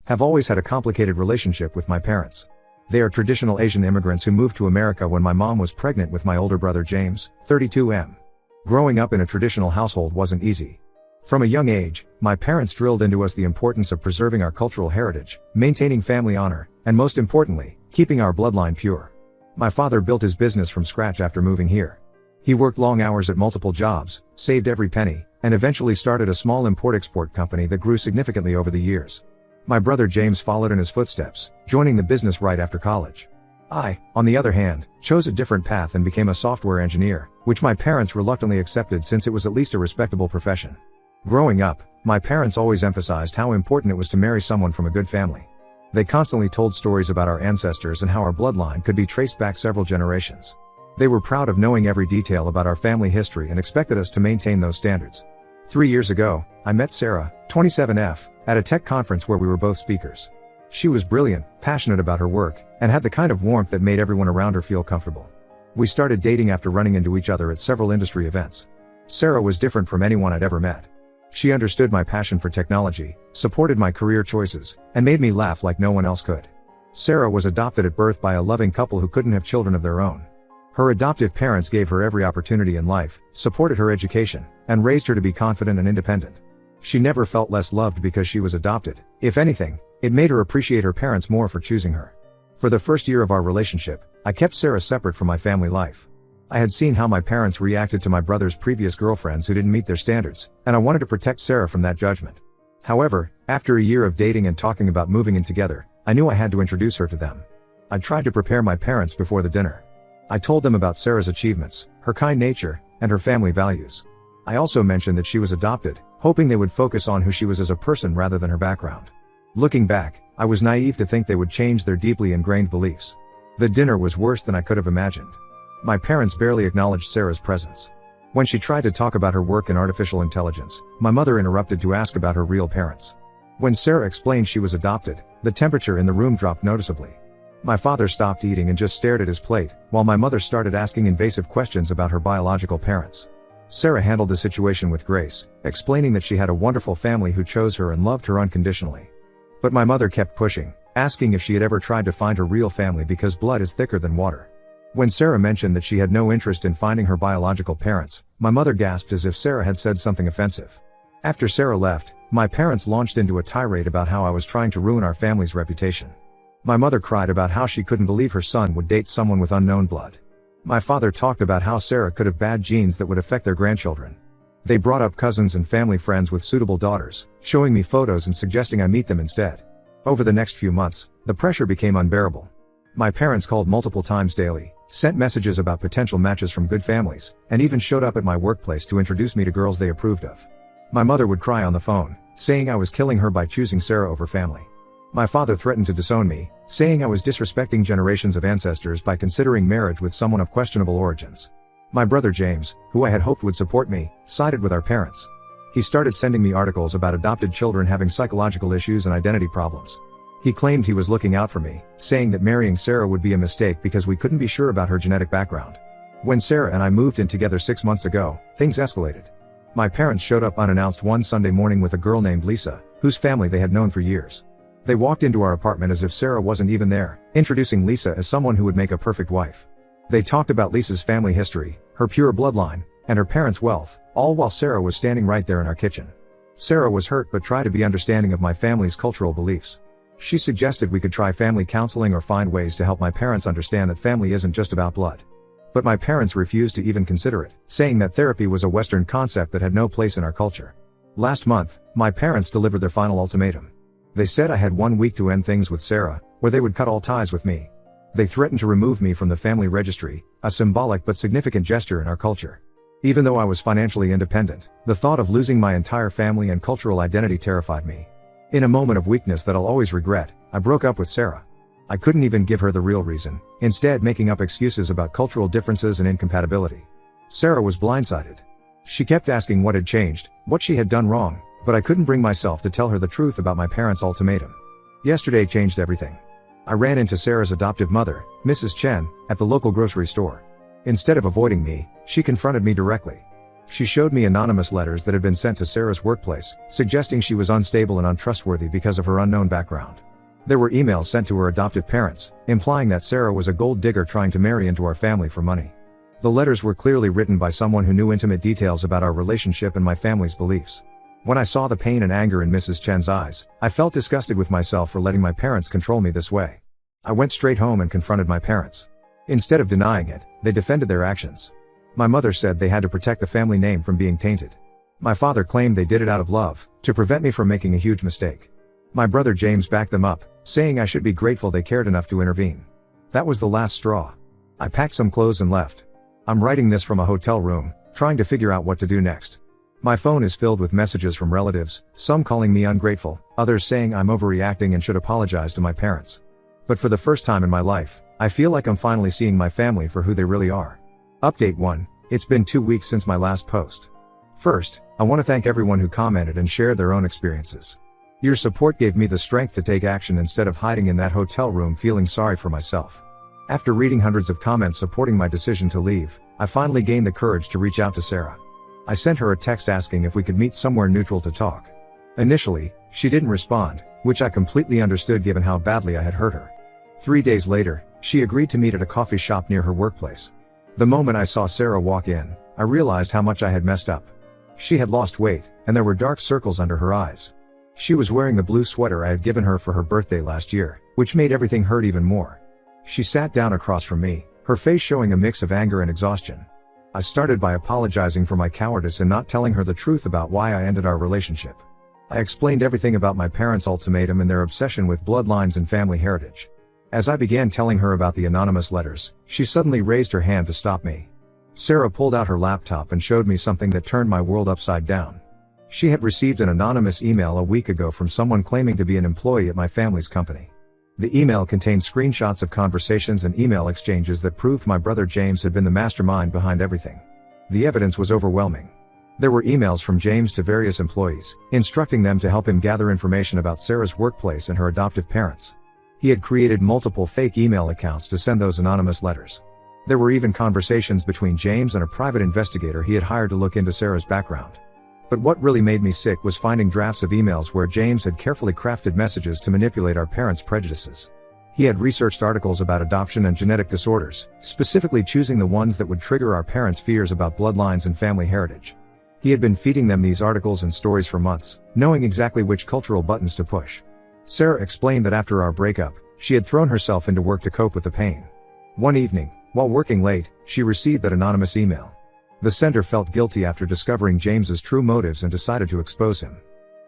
have always had a complicated relationship with my parents. They are traditional Asian immigrants who moved to America when my mom was pregnant with my older brother James, 32M. Growing up in a traditional household wasn't easy. From a young age, my parents drilled into us the importance of preserving our cultural heritage, maintaining family honor, and most importantly, keeping our bloodline pure. My father built his business from scratch after moving here. He worked long hours at multiple jobs, saved every penny, and eventually started a small import-export company that grew significantly over the years. My brother James followed in his footsteps, joining the business right after college. I, on the other hand, chose a different path and became a software engineer, which my parents reluctantly accepted since it was at least a respectable profession. Growing up, my parents always emphasized how important it was to marry someone from a good family. They constantly told stories about our ancestors and how our bloodline could be traced back several generations. They were proud of knowing every detail about our family history and expected us to maintain those standards. 3 years ago, I met Sarah, 27F, at a tech conference where we were both speakers. She was brilliant, passionate about her work, and had the kind of warmth that made everyone around her feel comfortable. We started dating after running into each other at several industry events. Sarah was different from anyone I'd ever met. She understood my passion for technology, supported my career choices, and made me laugh like no one else could. Sarah was adopted at birth by a loving couple who couldn't have children of their own. Her adoptive parents gave her every opportunity in life, supported her education, and raised her to be confident and independent. She never felt less loved because she was adopted. If anything, it made her appreciate her parents more for choosing her. For the first year of our relationship, I kept Sarah separate from my family life. I had seen how my parents reacted to my brother's previous girlfriends who didn't meet their standards, and I wanted to protect Sarah from that judgment. However, after a year of dating and talking about moving in together, I knew I had to introduce her to them. I tried to prepare my parents before the dinner. I told them about Sarah's achievements, her kind nature, and her family values. I also mentioned that she was adopted, hoping they would focus on who she was as a person rather than her background. Looking back, I was naive to think they would change their deeply ingrained beliefs. The dinner was worse than I could have imagined. My parents barely acknowledged Sarah's presence. When she tried to talk about her work in artificial intelligence, my mother interrupted to ask about her real parents. When Sarah explained she was adopted, the temperature in the room dropped noticeably. My father stopped eating and just stared at his plate, while my mother started asking invasive questions about her biological parents. Sarah handled the situation with grace, explaining that she had a wonderful family who chose her and loved her unconditionally. But my mother kept pushing, asking if she had ever tried to find her real family because blood is thicker than water. When Sarah mentioned that she had no interest in finding her biological parents, my mother gasped as if Sarah had said something offensive. After Sarah left, my parents launched into a tirade about how I was trying to ruin our family's reputation. My mother cried about how she couldn't believe her son would date someone with unknown blood. My father talked about how Sarah could have bad genes that would affect their grandchildren. They brought up cousins and family friends with suitable daughters, showing me photos and suggesting I meet them instead. Over the next few months, the pressure became unbearable. My parents called multiple times daily, sent messages about potential matches from good families, and even showed up at my workplace to introduce me to girls they approved of. My mother would cry on the phone, saying I was killing her by choosing Sarah over family. My father threatened to disown me, saying I was disrespecting generations of ancestors by considering marriage with someone of questionable origins. My brother James, who I had hoped would support me, sided with our parents. He started sending me articles about adopted children having psychological issues and identity problems. He claimed he was looking out for me, saying that marrying Sarah would be a mistake because we couldn't be sure about her genetic background. When Sarah and I moved in together 6 months ago, things escalated. My parents showed up unannounced one Sunday morning with a girl named Lisa, whose family they had known for years. They walked into our apartment as if Sarah wasn't even there, introducing Lisa as someone who would make a perfect wife. They talked about Lisa's family history, her pure bloodline, and her parents' wealth, all while Sarah was standing right there in our kitchen. Sarah was hurt but tried to be understanding of my family's cultural beliefs. She suggested we could try family counseling or find ways to help my parents understand that family isn't just about blood. But my parents refused to even consider it, saying that therapy was a Western concept that had no place in our culture. Last month, my parents delivered their final ultimatum. They said I had 1 week to end things with Sarah, or they would cut all ties with me. They threatened to remove me from the family registry, a symbolic but significant gesture in our culture. Even though I was financially independent, the thought of losing my entire family and cultural identity terrified me. In a moment of weakness that I'll always regret, I broke up with Sarah. I couldn't even give her the real reason, instead making up excuses about cultural differences and incompatibility. Sarah was blindsided. She kept asking what had changed, what she had done wrong, but I couldn't bring myself to tell her the truth about my parents' ultimatum. Yesterday changed everything. I ran into Sarah's adoptive mother, Mrs. Chen, at the local grocery store. Instead of avoiding me, she confronted me directly. She showed me anonymous letters that had been sent to Sarah's workplace, suggesting she was unstable and untrustworthy because of her unknown background. There were emails sent to her adoptive parents, implying that Sarah was a gold digger trying to marry into our family for money. The letters were clearly written by someone who knew intimate details about our relationship and my family's beliefs. When I saw the pain and anger in Mrs. Chen's eyes, I felt disgusted with myself for letting my parents control me this way. I went straight home and confronted my parents. Instead of denying it, they defended their actions. My mother said they had to protect the family name from being tainted. My father claimed they did it out of love, to prevent me from making a huge mistake. My brother James backed them up, saying I should be grateful they cared enough to intervene. That was the last straw. I packed some clothes and left. I'm writing this from a hotel room, trying to figure out what to do next. My phone is filled with messages from relatives, some calling me ungrateful, others saying I'm overreacting and should apologize to my parents. But for the first time in my life, I feel like I'm finally seeing my family for who they really are. Update 1. It's been 2 weeks since my last post. First, I want to thank everyone who commented and shared their own experiences. Your support gave me the strength to take action instead of hiding in that hotel room feeling sorry for myself. After reading hundreds of comments supporting my decision to leave, I finally gained the courage to reach out to Sarah. I sent her a text asking if we could meet somewhere neutral to talk. Initially, she didn't respond, which I completely understood given how badly I had hurt her. 3 days later, she agreed to meet at a coffee shop near her workplace. The moment I saw Sarah walk in, I realized how much I had messed up. She had lost weight, and there were dark circles under her eyes. She was wearing the blue sweater I had given her for her birthday last year, which made everything hurt even more. She sat down across from me, her face showing a mix of anger and exhaustion. I started by apologizing for my cowardice and not telling her the truth about why I ended our relationship. I explained everything about my parents' ultimatum and their obsession with bloodlines and family heritage. As I began telling her about the anonymous letters, she suddenly raised her hand to stop me. Sarah pulled out her laptop and showed me something that turned my world upside down. She had received an anonymous email a week ago from someone claiming to be an employee at my family's company. The email contained screenshots of conversations and email exchanges that proved my brother James had been the mastermind behind everything. The evidence was overwhelming. There were emails from James to various employees, instructing them to help him gather information about Sarah's workplace and her adoptive parents. He had created multiple fake email accounts to send those anonymous letters. There were even conversations between James and a private investigator he had hired to look into Sarah's background. But what really made me sick was finding drafts of emails where James had carefully crafted messages to manipulate our parents' prejudices. He had researched articles about adoption and genetic disorders, specifically choosing the ones that would trigger our parents' fears about bloodlines and family heritage. He had been feeding them these articles and stories for months, knowing exactly which cultural buttons to push. Sarah explained that after our breakup, she had thrown herself into work to cope with the pain. One evening, while working late, she received that anonymous email. The sender felt guilty after discovering James's true motives and decided to expose him.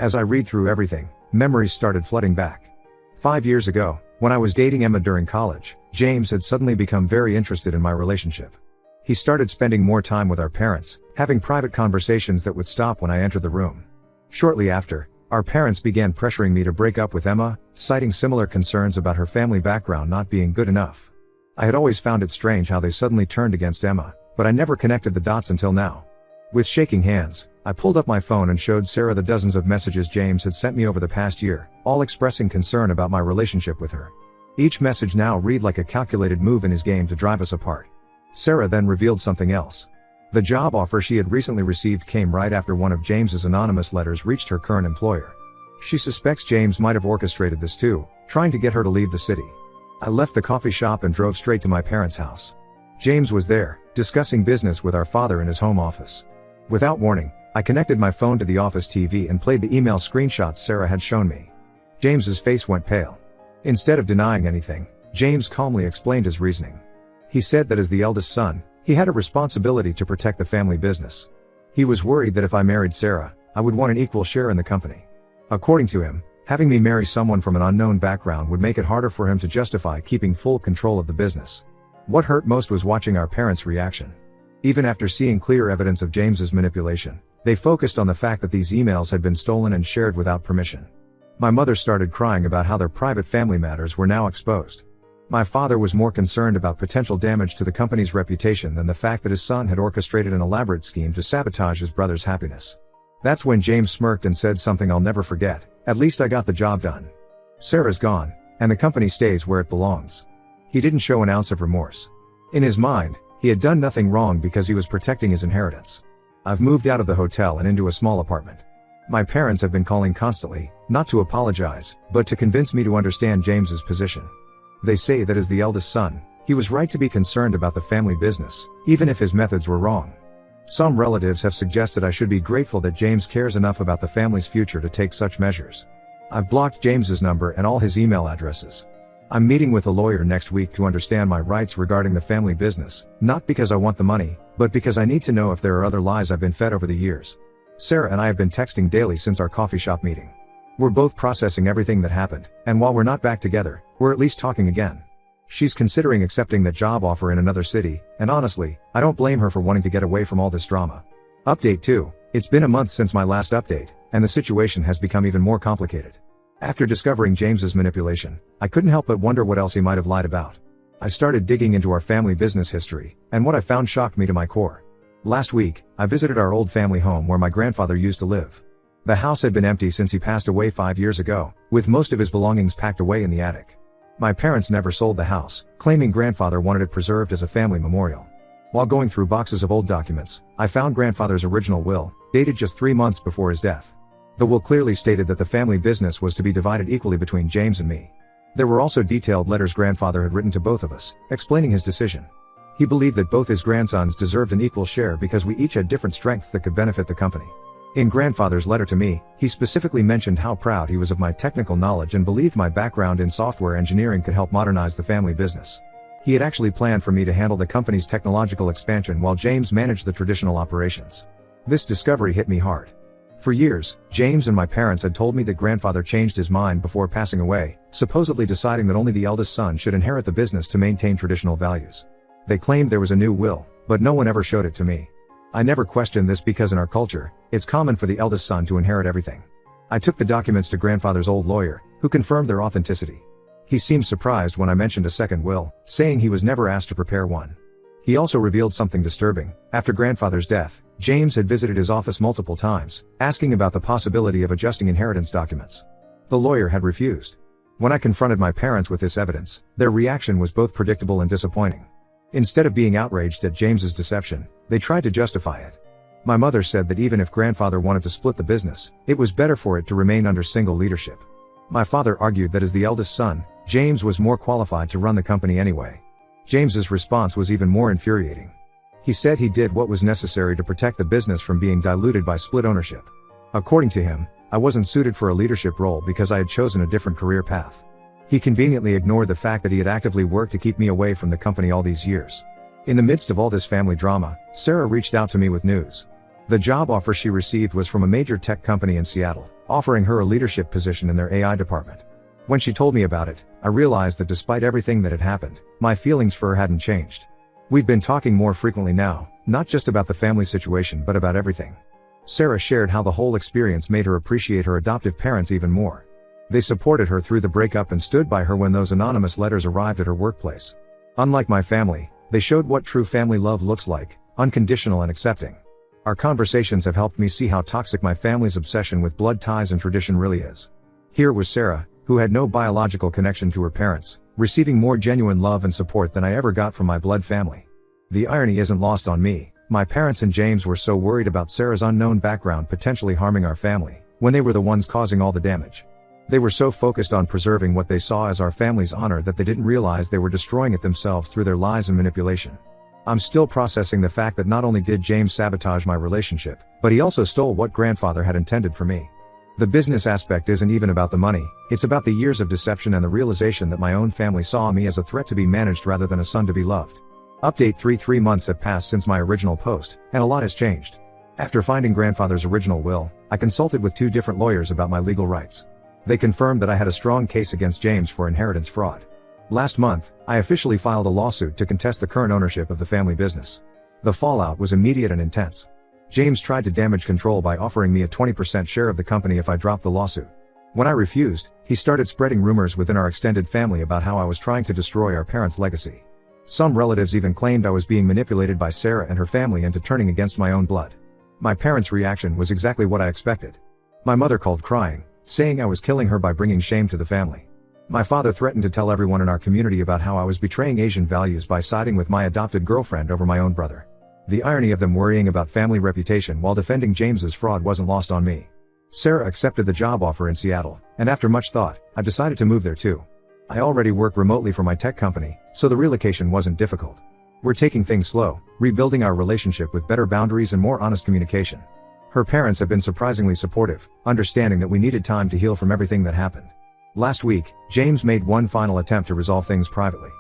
As I read through everything, memories started flooding back. 5 years ago, when I was dating Emma during college, James had suddenly become very interested in my relationship. He started spending more time with our parents, having private conversations that would stop when I entered the room. Shortly after, our parents began pressuring me to break up with Emma, citing similar concerns about her family background not being good enough. I had always found it strange how they suddenly turned against Emma, but I never connected the dots until now. With shaking hands, I pulled up my phone and showed Sarah the dozens of messages James had sent me over the past year, all expressing concern about my relationship with her. Each message now read like a calculated move in his game to drive us apart. Sarah then revealed something else. The job offer she had recently received came right after one of James's anonymous letters reached her current employer. She suspects James might have orchestrated this too, trying to get her to leave the city. I left the coffee shop and drove straight to my parents' house. James was there, discussing business with our father in his home office. Without warning, I connected my phone to the office TV and played the email screenshots Sarah had shown me. James's face went pale. Instead of denying anything, James calmly explained his reasoning. He said that as the eldest son, he had a responsibility to protect the family business. He was worried that if I married Sarah, I would want an equal share in the company. According to him, having me marry someone from an unknown background would make it harder for him to justify keeping full control of the business. What hurt most was watching our parents' reaction. Even after seeing clear evidence of James's manipulation, they focused on the fact that these emails had been stolen and shared without permission. My mother started crying about how their private family matters were now exposed. My father was more concerned about potential damage to the company's reputation than the fact that his son had orchestrated an elaborate scheme to sabotage his brother's happiness. That's when James smirked and said something I'll never forget: "At least I got the job done. Sarah's gone, and the company stays where it belongs." He didn't show an ounce of remorse. In his mind, he had done nothing wrong because he was protecting his inheritance. I've moved out of the hotel and into a small apartment. My parents have been calling constantly, not to apologize, but to convince me to understand James's position. They say that as the eldest son, he was right to be concerned about the family business, even if his methods were wrong. Some relatives have suggested I should be grateful that James cares enough about the family's future to take such measures. I've blocked James's number and all his email addresses. I'm meeting with a lawyer next week to understand my rights regarding the family business, not because I want the money, but because I need to know if there are other lies I've been fed over the years. Sarah and I have been texting daily since our coffee shop meeting. We're both processing everything that happened, and while we're not back together, we're at least talking again. She's considering accepting that job offer in another city, and honestly, I don't blame her for wanting to get away from all this drama. Update 2. It's been a month since my last update, and the situation has become even more complicated. After discovering James's manipulation, I couldn't help but wonder what else he might have lied about. I started digging into our family business history, and what I found shocked me to my core. Last week, I visited our old family home where my grandfather used to live. The house had been empty since he passed away 5 years ago, with most of his belongings packed away in the attic. My parents never sold the house, claiming grandfather wanted it preserved as a family memorial. While going through boxes of old documents, I found grandfather's original will, dated just 3 months before his death. The will clearly stated that the family business was to be divided equally between James and me. There were also detailed letters grandfather had written to both of us, explaining his decision. He believed that both his grandsons deserved an equal share because we each had different strengths that could benefit the company. In grandfather's letter to me, he specifically mentioned how proud he was of my technical knowledge and believed my background in software engineering could help modernize the family business. He had actually planned for me to handle the company's technological expansion while James managed the traditional operations. This discovery hit me hard. For years, James and my parents had told me that grandfather changed his mind before passing away, supposedly deciding that only the eldest son should inherit the business to maintain traditional values. They claimed there was a new will, but no one ever showed it to me. I never questioned this because in our culture, it's common for the eldest son to inherit everything. I took the documents to grandfather's old lawyer, who confirmed their authenticity. He seemed surprised when I mentioned a second will, saying he was never asked to prepare one. He also revealed something disturbing. After grandfather's death, James had visited his office multiple times, asking about the possibility of adjusting inheritance documents. The lawyer had refused. When I confronted my parents with this evidence, their reaction was both predictable and disappointing. Instead of being outraged at James's deception, they tried to justify it. My mother said that even if grandfather wanted to split the business, it was better for it to remain under single leadership. My father argued that as the eldest son, James was more qualified to run the company anyway. James's response was even more infuriating. He said he did what was necessary to protect the business from being diluted by split ownership. According to him, I wasn't suited for a leadership role because I had chosen a different career path. He conveniently ignored the fact that he had actively worked to keep me away from the company all these years. In the midst of all this family drama, Sarah reached out to me with news. The job offer she received was from a major tech company in Seattle, offering her a leadership position in their AI department. When she told me about it, I realized that despite everything that had happened, my feelings for her hadn't changed. We've been talking more frequently now, not just about the family situation but about everything. Sarah shared how the whole experience made her appreciate her adoptive parents even more. They supported her through the breakup and stood by her when those anonymous letters arrived at her workplace. Unlike my family, they showed what true family love looks like, unconditional and accepting. Our conversations have helped me see how toxic my family's obsession with blood ties and tradition really is. Here was Sarah, who had no biological connection to her parents, receiving more genuine love and support than I ever got from my blood family. The irony isn't lost on me. My parents and James were so worried about Sarah's unknown background potentially harming our family, when they were the ones causing all the damage. They were so focused on preserving what they saw as our family's honor that they didn't realize they were destroying it themselves through their lies and manipulation. I'm still processing the fact that not only did James sabotage my relationship, but he also stole what grandfather had intended for me. The business aspect isn't even about the money, it's about the years of deception and the realization that my own family saw me as a threat to be managed rather than a son to be loved. Update 3 months have passed since my original post, and a lot has changed. After finding grandfather's original will, I consulted with 2 different lawyers about my legal rights. They confirmed that I had a strong case against James for inheritance fraud. Last month, I officially filed a lawsuit to contest the current ownership of the family business. The fallout was immediate and intense. James tried to damage control by offering me a 20% share of the company if I dropped the lawsuit. When I refused, he started spreading rumors within our extended family about how I was trying to destroy our parents' legacy. Some relatives even claimed I was being manipulated by Sarah and her family into turning against my own blood. My parents' reaction was exactly what I expected. My mother called crying, saying I was killing her by bringing shame to the family. My father threatened to tell everyone in our community about how I was betraying Asian values by siding with my adopted girlfriend over my own brother. The irony of them worrying about family reputation while defending James's fraud wasn't lost on me. Sarah accepted the job offer in Seattle, and after much thought, I decided to move there too. I already work remotely for my tech company, so the relocation wasn't difficult. We're taking things slow, rebuilding our relationship with better boundaries and more honest communication. Her parents have been surprisingly supportive, understanding that we needed time to heal from everything that happened. Last week, James made one final attempt to resolve things privately.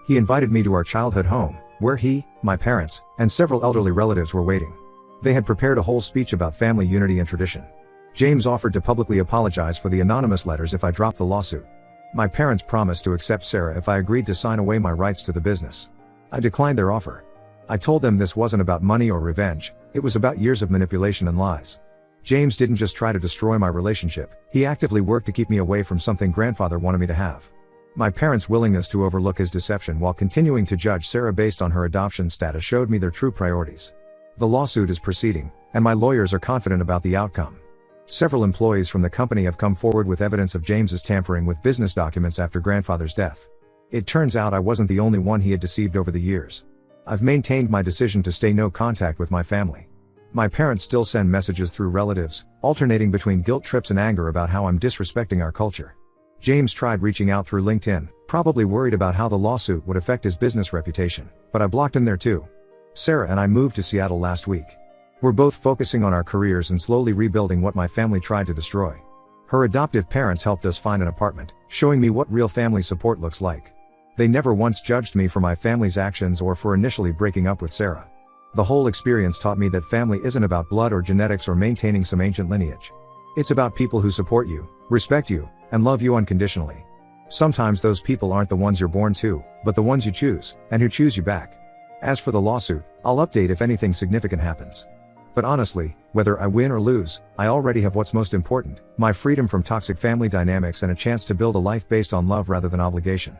He invited me to our childhood home, where he, my parents, and several elderly relatives were waiting. They had prepared a whole speech about family unity and tradition. James offered to publicly apologize for the anonymous letters if I dropped the lawsuit. My parents promised to accept Sarah if I agreed to sign away my rights to the business. I declined their offer. I told them this wasn't about money or revenge, it was about years of manipulation and lies. James didn't just try to destroy my relationship, he actively worked to keep me away from something grandfather wanted me to have. My parents' willingness to overlook his deception while continuing to judge Sarah based on her adoption status showed me their true priorities. The lawsuit is proceeding, and my lawyers are confident about the outcome. Several employees from the company have come forward with evidence of James's tampering with business documents after grandfather's death. It turns out I wasn't the only one he had deceived over the years. I've maintained my decision to stay no contact with my family. My parents still send messages through relatives, alternating between guilt trips and anger about how I'm disrespecting our culture. James tried reaching out through LinkedIn, probably worried about how the lawsuit would affect his business reputation, but I blocked him there too. Sarah and I moved to Seattle last week. We're both focusing on our careers and slowly rebuilding what my family tried to destroy. Her adoptive parents helped us find an apartment, showing me what real family support looks like. They never once judged me for my family's actions or for initially breaking up with Sarah. The whole experience taught me that family isn't about blood or genetics or maintaining some ancient lineage. It's about people who support you, respect you, and love you unconditionally. Sometimes those people aren't the ones you're born to, but the ones you choose, and who choose you back. As for the lawsuit, I'll update if anything significant happens. But honestly, whether I win or lose, I already have what's most important, my freedom from toxic family dynamics and a chance to build a life based on love rather than obligation.